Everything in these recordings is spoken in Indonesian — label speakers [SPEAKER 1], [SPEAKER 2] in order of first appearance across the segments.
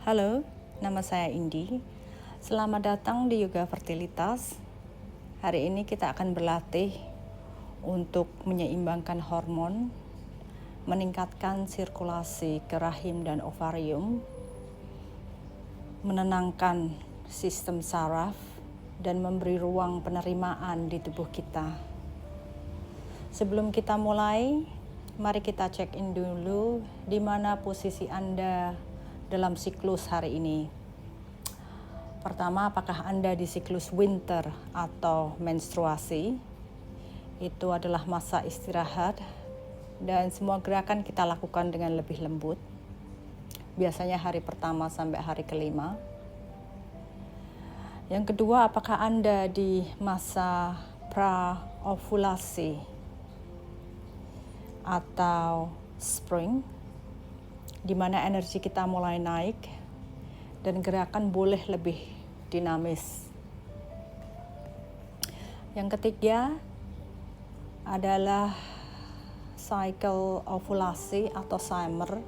[SPEAKER 1] Halo, nama saya Indi. Selamat datang di Yoga Fertilitas. Hari ini kita akan berlatih untuk menyeimbangkan hormon, meningkatkan sirkulasi ke rahim dan ovarium, menenangkan sistem saraf, dan memberi ruang penerimaan di tubuh kita. Sebelum kita mulai, mari kita check in dulu di mana posisi Anda dalam siklus hari ini. Pertama, apakah Anda di siklus winter atau menstruasi? Itu adalah masa istirahat dan semua gerakan kita lakukan dengan lebih lembut. Biasanya hari pertama sampai hari kelima. Yang kedua, apakah Anda di masa pra-ovulasi atau spring, di mana energi kita mulai naik dan gerakan boleh lebih dinamis. Yang ketiga adalah cycle ovulasi atau summer,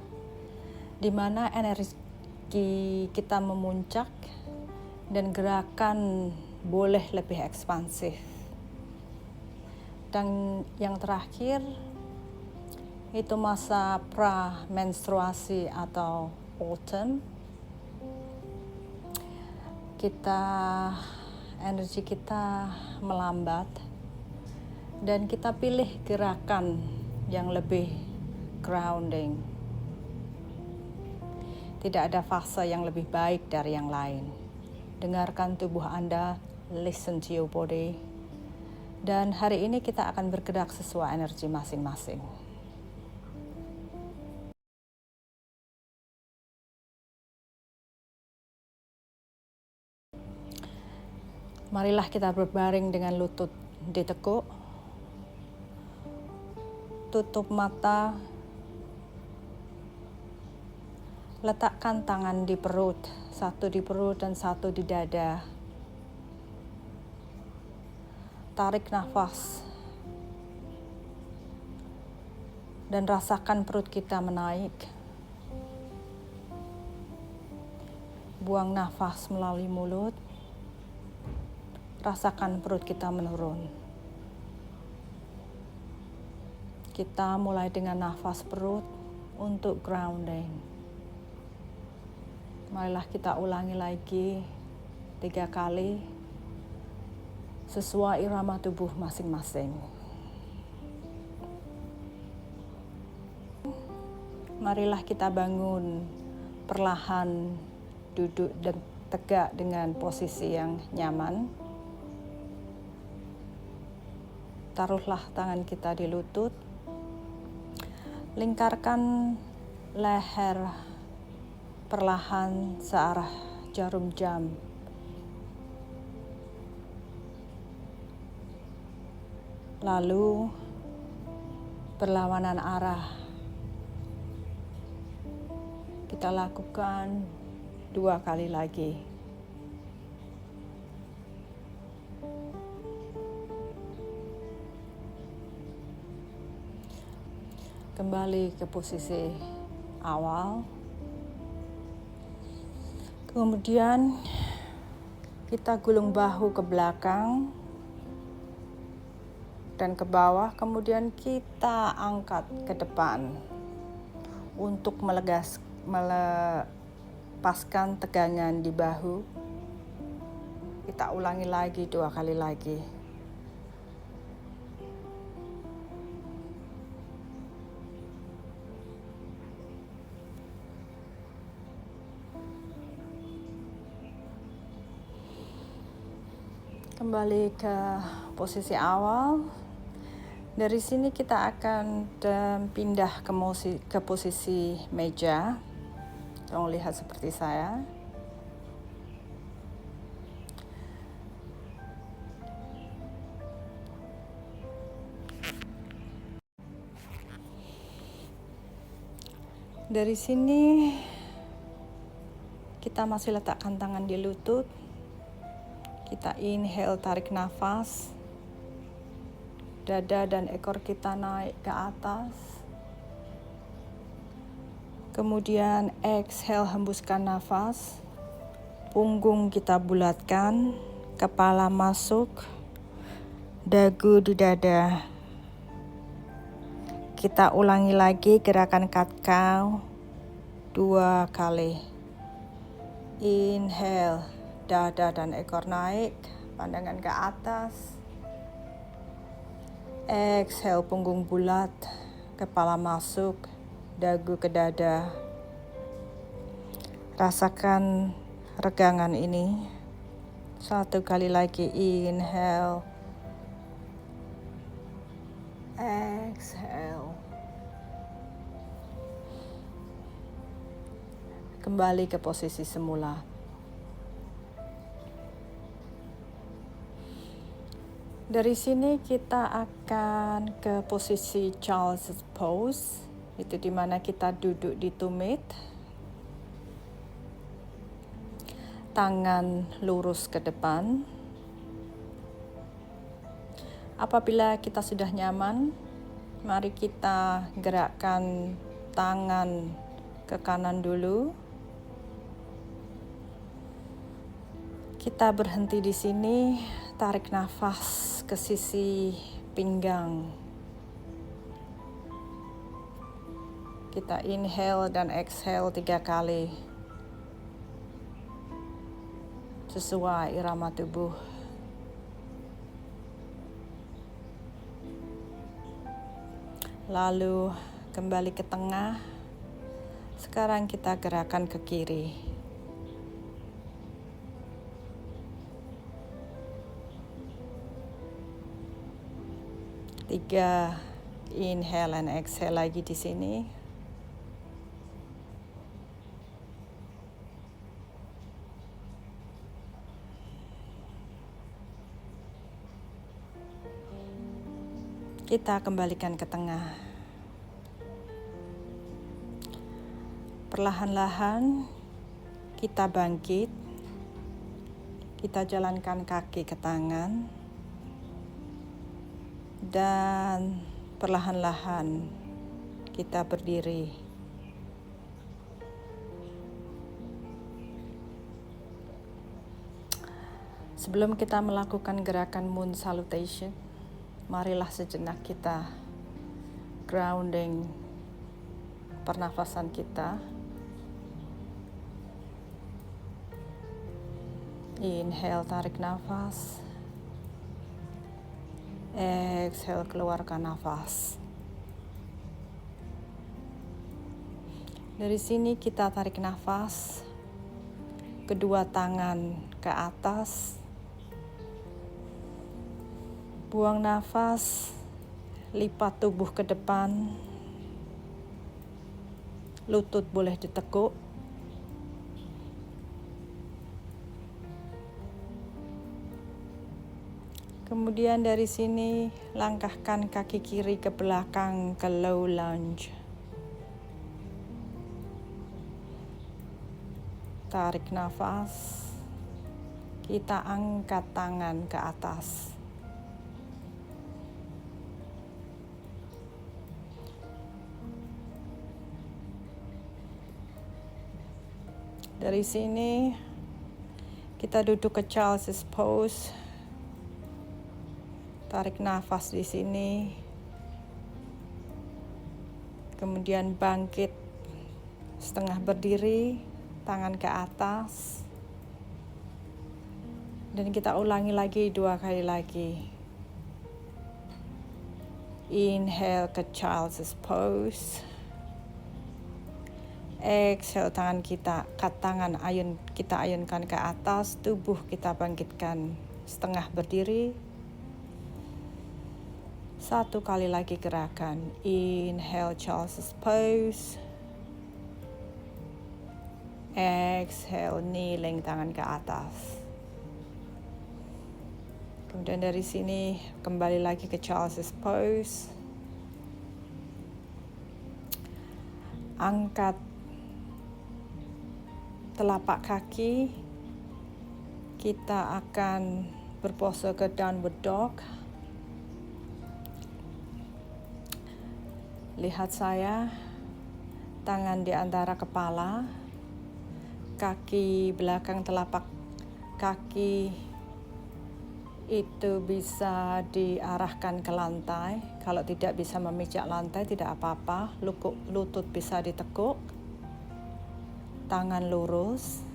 [SPEAKER 1] di mana energi kita memuncak dan gerakan boleh lebih ekspansif. Dan yang terakhir itu masa pra-menstruasi atau autumn. Energi kita melambat dan kita pilih gerakan yang lebih grounding. Tidak ada fase yang lebih baik dari yang lain. Dengarkan tubuh Anda, listen to your body. Dan hari ini kita akan bergerak sesuai energi masing-masing. Marilah kita berbaring dengan lutut ditekuk, tutup mata, letakkan tangan di perut, satu di perut dan satu di dada. Tarik nafas dan rasakan perut kita menaik. Buang nafas melalui mulut. Rasakan perut kita menurun. Kita mulai dengan nafas perut untuk grounding. Marilah kita ulangi lagi 3 kali sesuai irama tubuh masing-masing. Marilah kita bangun perlahan, duduk dan tegak dengan posisi yang nyaman. Taruhlah tangan kita di lutut. Lingkarkan leher perlahan searah jarum jam. Lalu berlawanan arah. Kita lakukan 2 kali lagi. Kembali ke posisi awal. Kemudian kita gulung bahu ke belakang dan ke bawah, kemudian kita angkat ke depan untuk melepaskan tegangan di bahu. Kita ulangi lagi 2 kali lagi. Kembali ke posisi awal. Dari sini kita akan pindah ke posisi meja. Tolong lihat seperti saya. Dari sini kita masih letakkan tangan di lutut. Kita inhale, tarik nafas. Dada dan ekor kita naik ke atas. Kemudian exhale, hembuskan nafas. Punggung kita bulatkan, kepala masuk, dagu di dada. Kita ulangi lagi gerakan cat cow 2 kali. Inhale, dada dan ekor naik, pandangan ke atas. Exhale, punggung bulat, kepala masuk, dagu ke dada. Rasakan regangan ini. 1 kali lagi, inhale, exhale. Kembali ke posisi semula. Dari sini kita akan ke posisi Child's Pose, itu dimana kita duduk di tumit. Tangan lurus ke depan. Apabila kita sudah nyaman, mari kita gerakkan tangan ke kanan dulu. Kita berhenti di sini, tarik nafas ke sisi pinggang. Kita inhale dan exhale 3 kali. Sesuai irama tubuh. Lalu kembali ke tengah. Sekarang kita gerakan ke kiri. Tiga, inhale and exhale lagi di sini. Kita kembalikan ke tengah. Perlahan-lahan kita bangkit. Kita jalankan kaki ke tangan. Dan perlahan-lahan kita berdiri. Sebelum kita melakukan gerakan moon salutation, marilah sejenak kita grounding pernafasan kita. Inhale, tarik nafas. Exhale, keluarkan nafas. Dari sini kita tarik nafas. Kedua tangan ke atas. Buang nafas, lipat tubuh ke depan. Lutut boleh ditekuk. Kemudian dari sini langkahkan kaki kiri ke belakang ke low lunge. Tarik nafas. Kita angkat tangan ke atas. Dari sini kita duduk ke Child's Pose. Tarik nafas di sini. Kemudian bangkit setengah berdiri, tangan ke atas. Dan kita ulangi lagi 2 kali lagi. Inhale ke Child's Pose. Exhale, tangan kita ayunkan ke atas, tubuh kita bangkitkan setengah berdiri. 1 kali lagi gerakan. Inhale, Child's Pose. Exhale, kneeling, tangan ke atas. Kemudian dari sini kembali lagi ke Child's Pose. Angkat telapak kaki. Kita akan berpose ke downward dog. Lihat saya, tangan di antara kepala, kaki belakang telapak kaki itu bisa diarahkan ke lantai. Kalau tidak bisa memijak lantai tidak apa-apa, lutut bisa ditekuk, tangan lurus.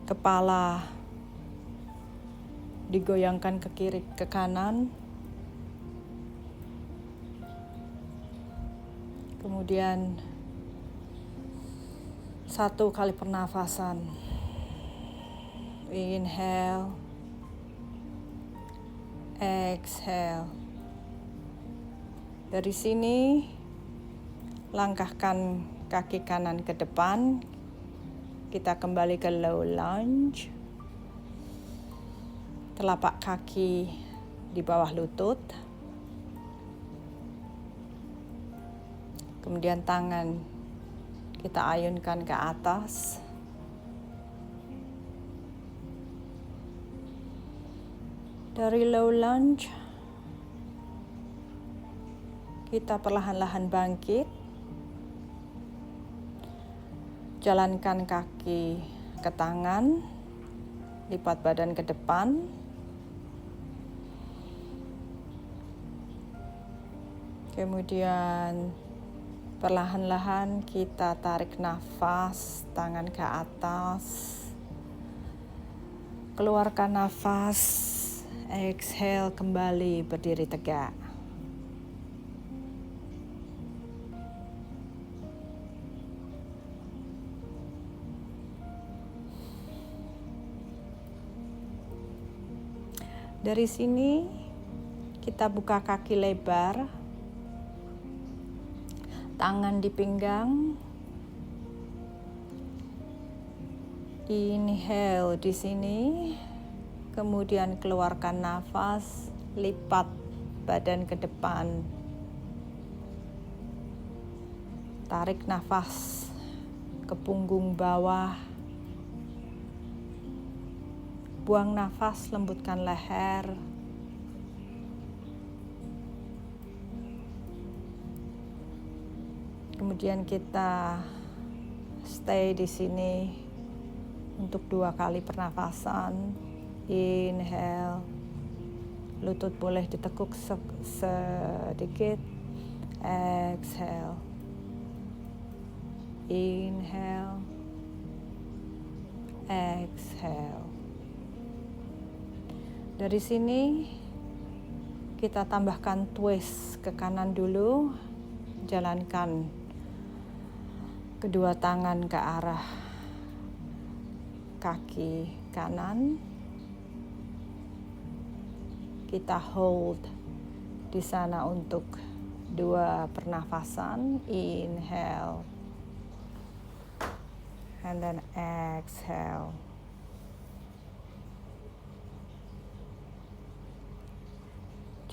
[SPEAKER 1] Kepala digoyangkan ke kiri ke kanan. Kemudian 1 kali pernafasan. Inhale, exhale. Dari sini langkahkan kaki kanan ke depan. Kita kembali ke low lunge. Telapak kaki di bawah lutut. Kemudian tangan kita ayunkan ke atas. Dari low lunge, kita perlahan-lahan bangkit. Jalankan kaki ke tangan, lipat badan ke depan. Kemudian perlahan-lahan kita tarik nafas, tangan ke atas. Keluarkan nafas, exhale, kembali berdiri tegak. Dari sini kita buka kaki lebar. Tangan di pinggang. Inhale di sini. Kemudian keluarkan nafas, lipat badan ke depan. Tarik nafas ke punggung bawah. Buang nafas, lembutkan leher. Kemudian kita stay di sini untuk 2 kali pernafasan. Inhale, lutut boleh ditekuk sedikit. Exhale, inhale, exhale. Dari sini kita tambahkan twist ke kanan dulu. Jalankan kedua tangan ke arah kaki kanan. Kita hold di sana untuk 2 pernafasan. Inhale and then exhale.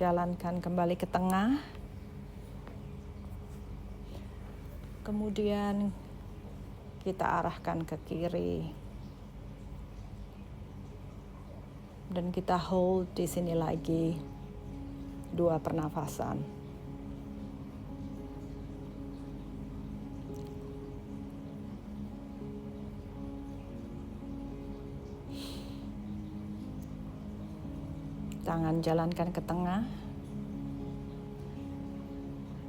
[SPEAKER 1] Jalankan kembali ke tengah. Kemudian kita arahkan ke kiri. Dan kita hold di sini lagi 2 pernafasan. Tangan jalankan ke tengah.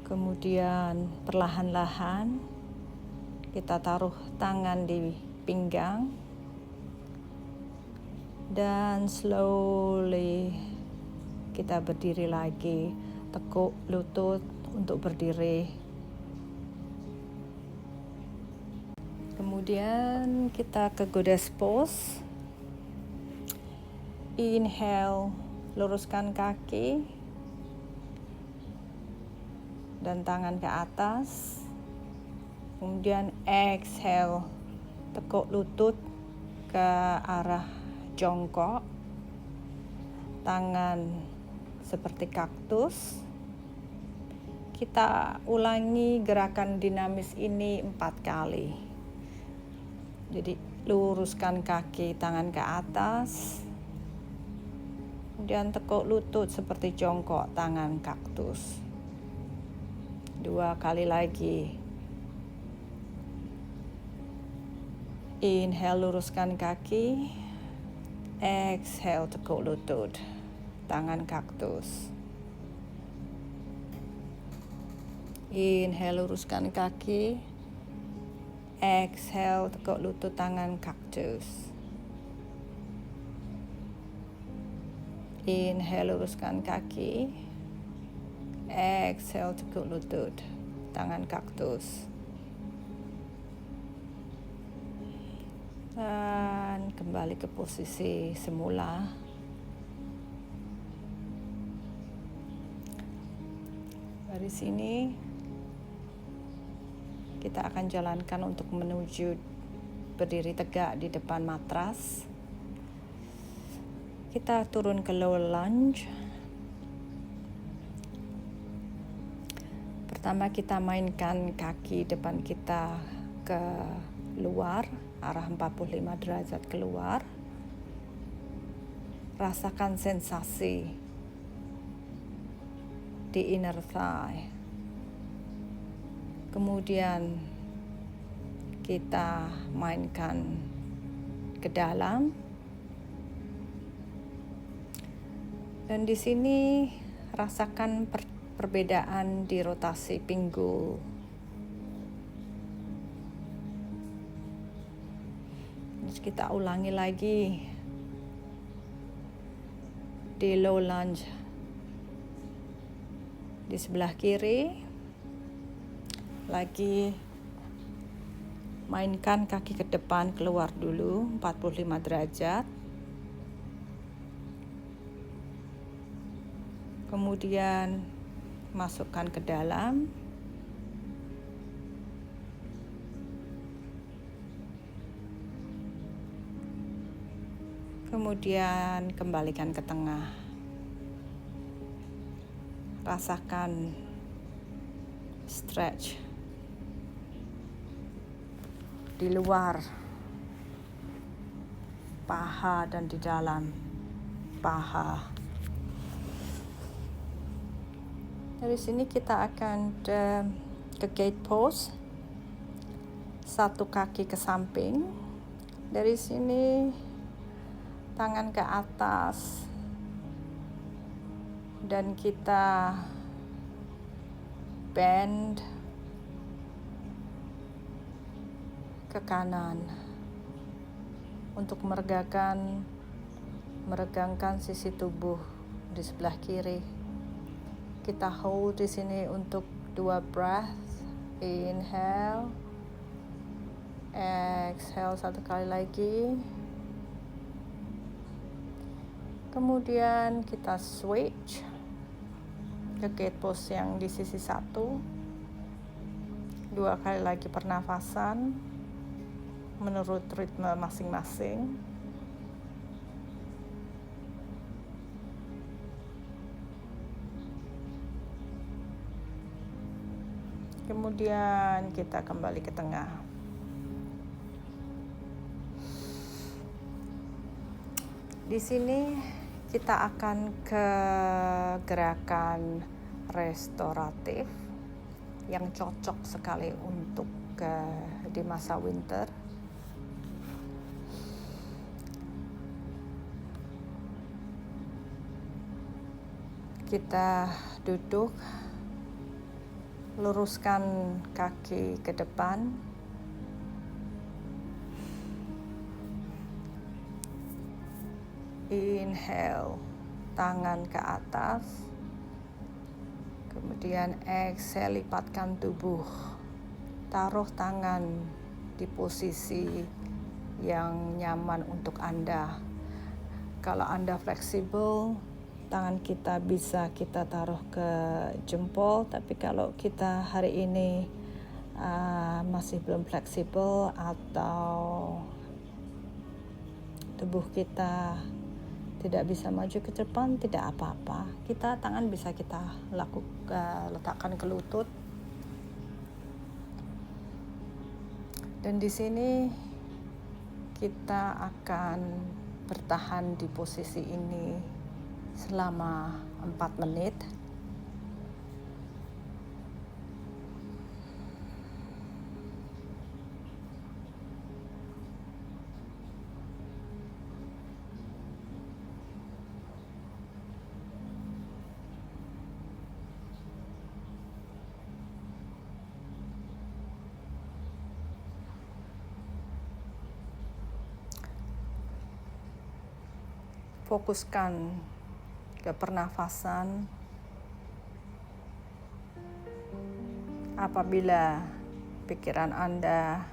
[SPEAKER 1] Kemudian perlahan-lahan kita taruh tangan di pinggang. Dan slowly kita berdiri lagi. Tekuk lutut untuk berdiri. Kemudian kita ke goddess pose. Inhale, luruskan kaki dan tangan ke atas. Kemudian exhale, tekuk lutut ke arah jongkok. Tangan seperti kaktus. Kita ulangi gerakan dinamis ini 4 kali. Jadi luruskan kaki, tangan ke atas. Kemudian tekuk lutut seperti jongkok tangan kaktus. 2 kali lagi. Inhale, luruskan kaki. Exhale, tekuk lutut tangan kaktus. Inhale, luruskan kaki. Exhale, tekuk lutut tangan kaktus. Inhale, luruskan kaki. Exhale, tekuk lutut tangan kaktus. Dan kembali ke posisi semula. Dari sini kita akan jalankan untuk menuju berdiri tegak di depan matras. Kita turun ke low lunge. Pertama kita mainkan kaki depan kita ke luar, arah 45 derajat keluar. Rasakan sensasi di inner thigh. Kemudian kita mainkan ke dalam. Dan di sini rasakan perbedaan di rotasi pinggul. Terus kita ulangi lagi di low lunge di sebelah kiri. Lagi mainkan kaki ke depan keluar dulu 45 derajat. Kemudian masukkan ke dalam. Kemudian kembalikan ke tengah. Rasakan stretch di luar paha dan di dalam paha. Dari sini kita akan ke gate pose. 1 kaki ke samping. Dari sini tangan ke atas. Dan kita bend ke kanan untuk meregangkan sisi tubuh di sebelah kiri. Kita hold di sini untuk 2 breath. Inhale, exhale 1 kali lagi. Kemudian kita switch ke gate pose yang di sisi 1. 2 kali lagi pernafasan menurut ritme masing-masing. Kemudian kita kembali ke tengah. Di sini kita akan ke gerakan restoratif yang cocok sekali untuk di masa winter. Kita duduk, luruskan kaki ke depan. Inhale, tangan ke atas. Kemudian exhale, lipatkan tubuh. Taruh tangan di posisi yang nyaman untuk Anda. Kalau Anda fleksibel, tangan kita bisa kita taruh ke jempol, tapi kalau kita hari ini masih belum fleksibel atau tubuh kita tidak bisa maju ke depan, tidak apa-apa. Tangan bisa kita letakkan ke lutut. Dan di sini kita akan bertahan di posisi ini selama 4 menit. Fokuskan ke pernafasan. Apabila pikiran Anda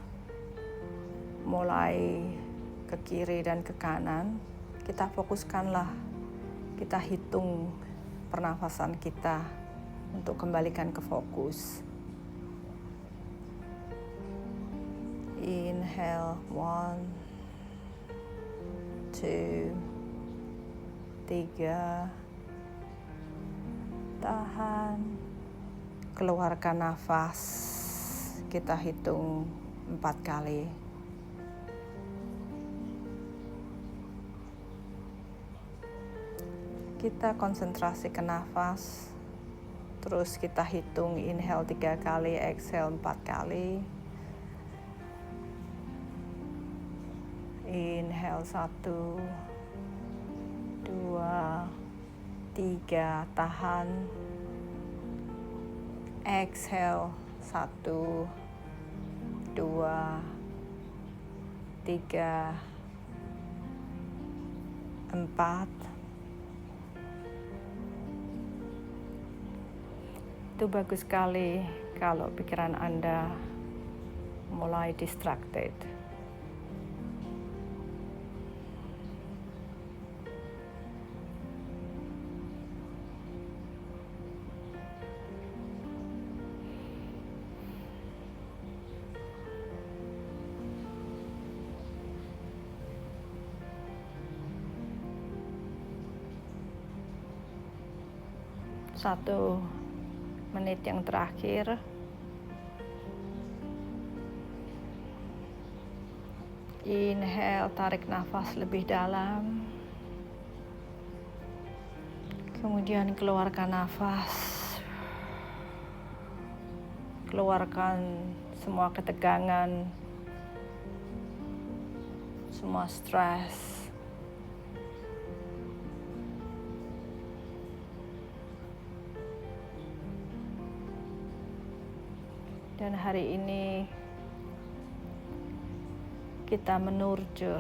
[SPEAKER 1] mulai ke kiri dan ke kanan, kita fokuskanlah, kita hitung pernafasan kita untuk kembalikan ke fokus. Inhale, 1, 2, 3, tahan, keluarkan nafas, kita hitung 4 kali. Kita konsentrasi ke nafas, terus kita hitung inhale 3 kali, exhale 4 kali. Inhale 1, 2, 3, tahan. Exhale 1, 2, 3, 4. Itu bagus sekali kalau pikiran Anda mulai distracted. Satu menit yang terakhir. Inhale, tarik nafas lebih dalam. Kemudian keluarkan nafas. Keluarkan semua ketegangan, semua stres. Dan hari ini kita menurjur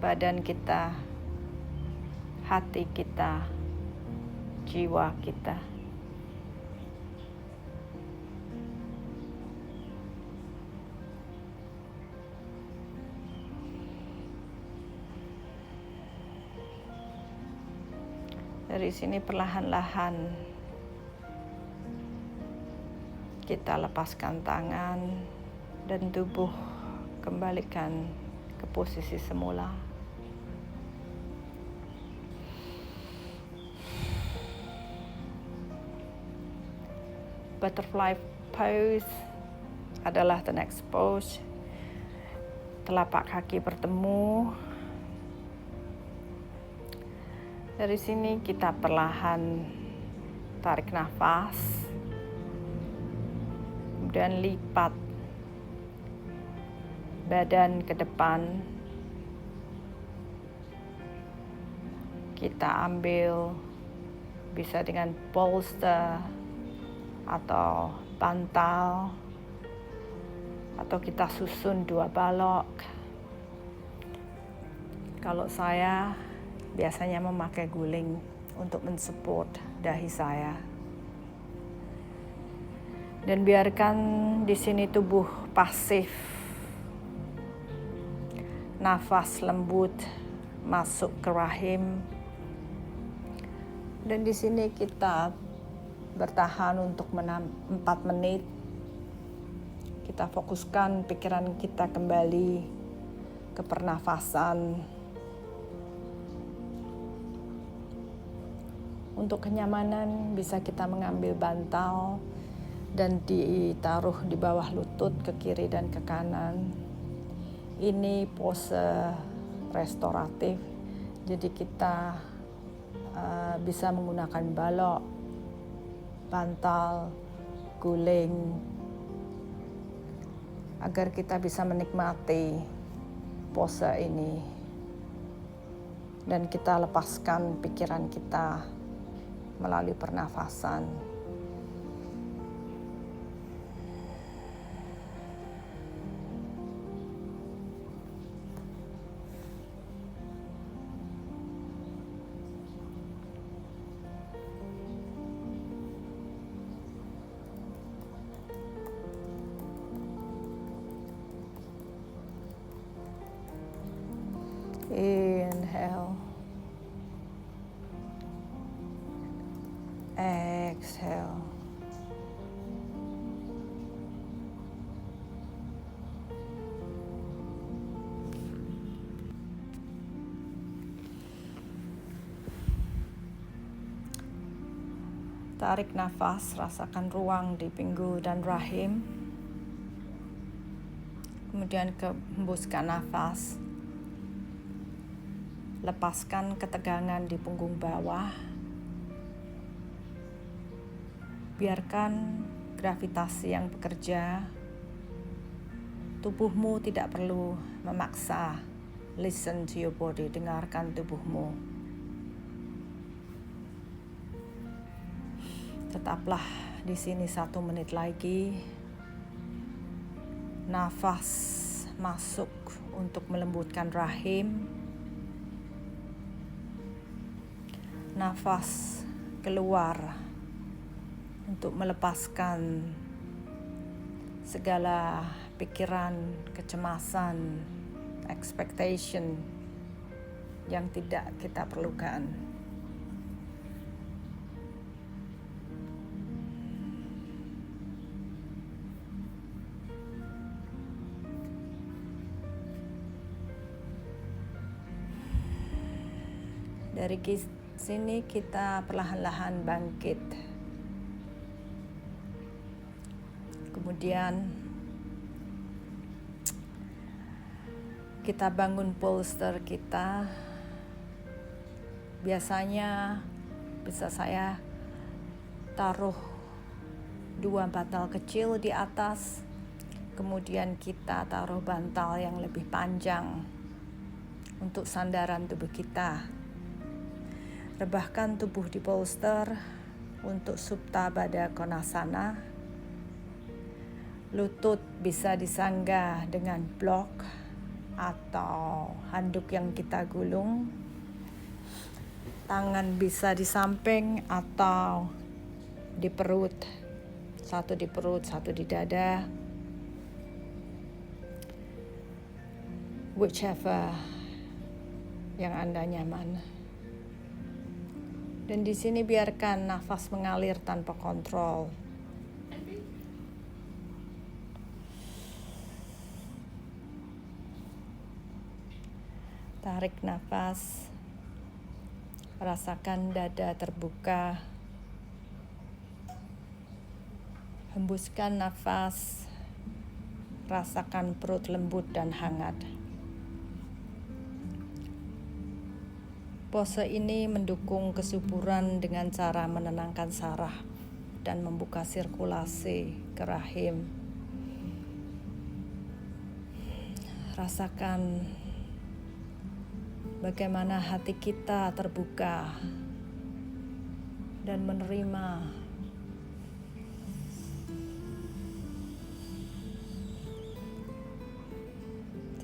[SPEAKER 1] badan kita, hati kita, jiwa kita. Dari sini perlahan-lahan kita lepaskan tangan dan tubuh kembalikan ke posisi semula. Butterfly pose adalah the next pose. Telapak kaki bertemu. Dari sini kita perlahan tarik nafas. Dan lipat badan ke depan. Kita ambil bisa dengan bolster atau bantal, atau kita susun 2 balok. Kalau saya biasanya memakai guling untuk mensupport dahi saya. Dan biarkan di sini tubuh pasif. Nafas lembut masuk ke rahim. Dan di sini kita bertahan untuk 4 menit. Kita fokuskan pikiran kita kembali ke pernafasan. Untuk kenyamanan bisa kita mengambil bantal dan ditaruh di bawah lutut ke kiri dan ke kanan. Ini pose restoratif, jadi kita bisa menggunakan balok, bantal, guling, agar kita bisa menikmati pose ini dan kita lepaskan pikiran kita melalui pernafasan. Inhale, exhale, tarik nafas, rasakan ruang di pinggul dan rahim. Kemudian hembuskan nafas. Lepaskan ketegangan di punggung bawah. Biarkan gravitasi yang bekerja. Tubuhmu tidak perlu memaksa. Listen to your body, dengarkan tubuhmu. Tetaplah di sini 1 menit lagi. Nafas masuk untuk melembutkan rahim. Nafas keluar untuk melepaskan segala pikiran, kecemasan, expectation yang tidak kita perlukan. Dari sini kita perlahan-lahan bangkit. Kemudian kita bangun polster kita. Biasanya bisa saya taruh 2 bantal kecil di atas. Kemudian kita taruh bantal yang lebih panjang untuk sandaran tubuh kita. Rebahkan tubuh di polster untuk Supta Baddha Konasana. Lutut bisa disanggah dengan blok atau handuk yang kita gulung. Tangan bisa di samping atau di perut. 1 di perut, 1 di dada. Whichever yang Anda nyaman. Dan di sini biarkan nafas mengalir tanpa kontrol. Tarik nafas. Rasakan dada terbuka. Hembuskan nafas. Rasakan perut lembut dan hangat. Pose ini mendukung kesuburan dengan cara menenangkan saraf dan membuka sirkulasi ke rahim. Rasakan bagaimana hati kita terbuka dan menerima.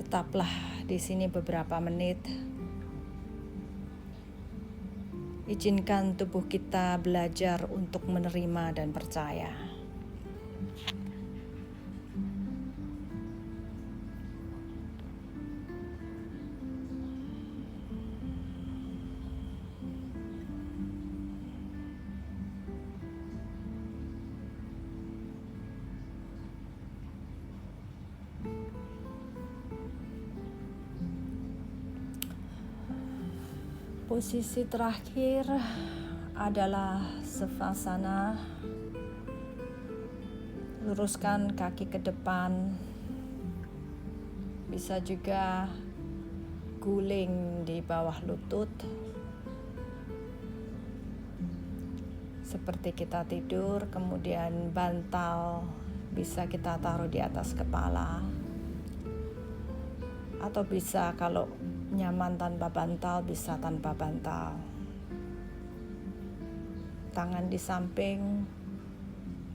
[SPEAKER 1] Tetaplah di sini beberapa menit. Izinkan tubuh kita belajar untuk menerima dan percaya. Posisi terakhir adalah Savasana. Luruskan kaki ke depan. Bisa juga guling di bawah lutut. seperti kita tidur, kemudian bantal bisa kita taruh di atas kepala, atau bisa kalau nyaman tanpa bantal, bisa tanpa bantal. Tangan di samping,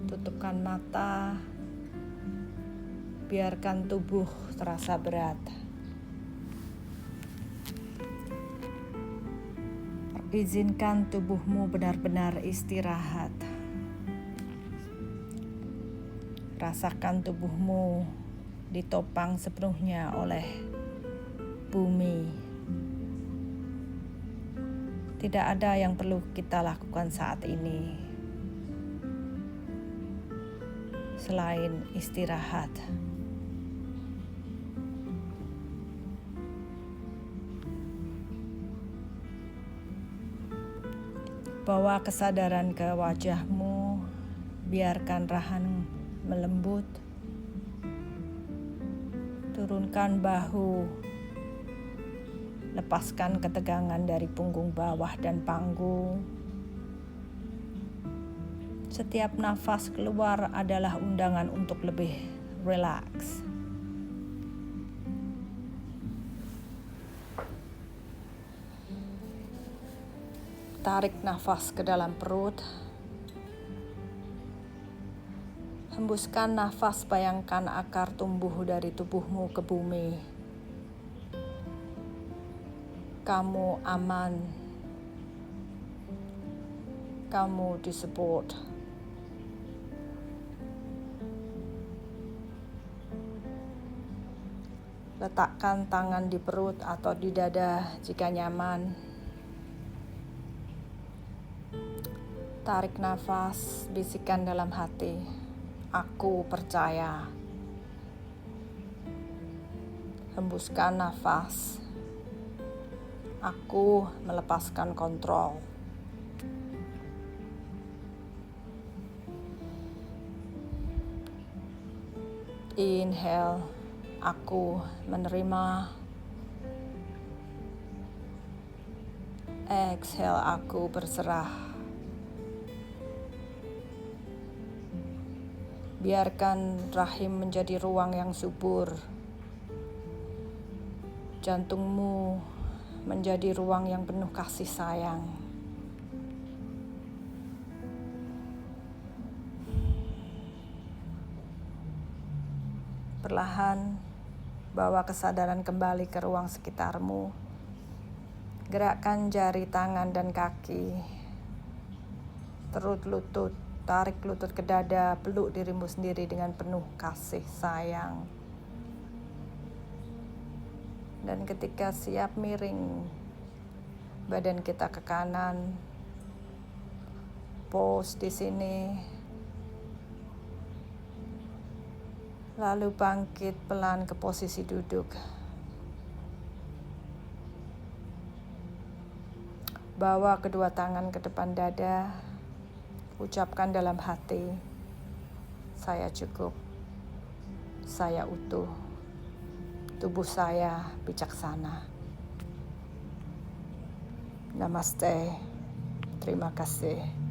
[SPEAKER 1] tutupkan mata, biarkan tubuh terasa berat. Izinkan tubuhmu benar-benar istirahat. Rasakan tubuhmu ditopang sepenuhnya oleh bumi. Tidak ada yang perlu kita lakukan saat ini selain istirahat. Bawa kesadaran ke wajahmu, biarkan rahan melembut. Turunkan bahu, lepaskan ketegangan dari punggung bawah dan panggung. Setiap nafas keluar adalah undangan untuk lebih rileks. Tarik nafas ke dalam perut. Hembuskan nafas, bayangkan akar tumbuh dari tubuhmu ke bumi. Kamu aman. Kamu disupport. Letakkan tangan di perut atau di dada jika nyaman. Tarik nafas, bisikan dalam hati, aku percaya. Hembuskan nafas, aku melepaskan kontrol. Inhale, aku menerima. Exhale, aku berserah. Biarkan rahim menjadi ruang yang subur. Jantungmu menjadi ruang yang penuh kasih sayang. Perlahan bawa kesadaran kembali ke ruang sekitarmu. Gerakkan jari tangan dan kaki. Terut lutut. Tarik lutut ke dada, peluk dirimu sendiri dengan penuh kasih sayang. Dan ketika siap, miring badan kita ke kanan. Pause di sini. Lalu bangkit pelan ke posisi duduk. Bawa kedua tangan ke depan dada. Ucapkan dalam hati, saya cukup, saya utuh, tubuh saya bijaksana. Namaste, terima kasih.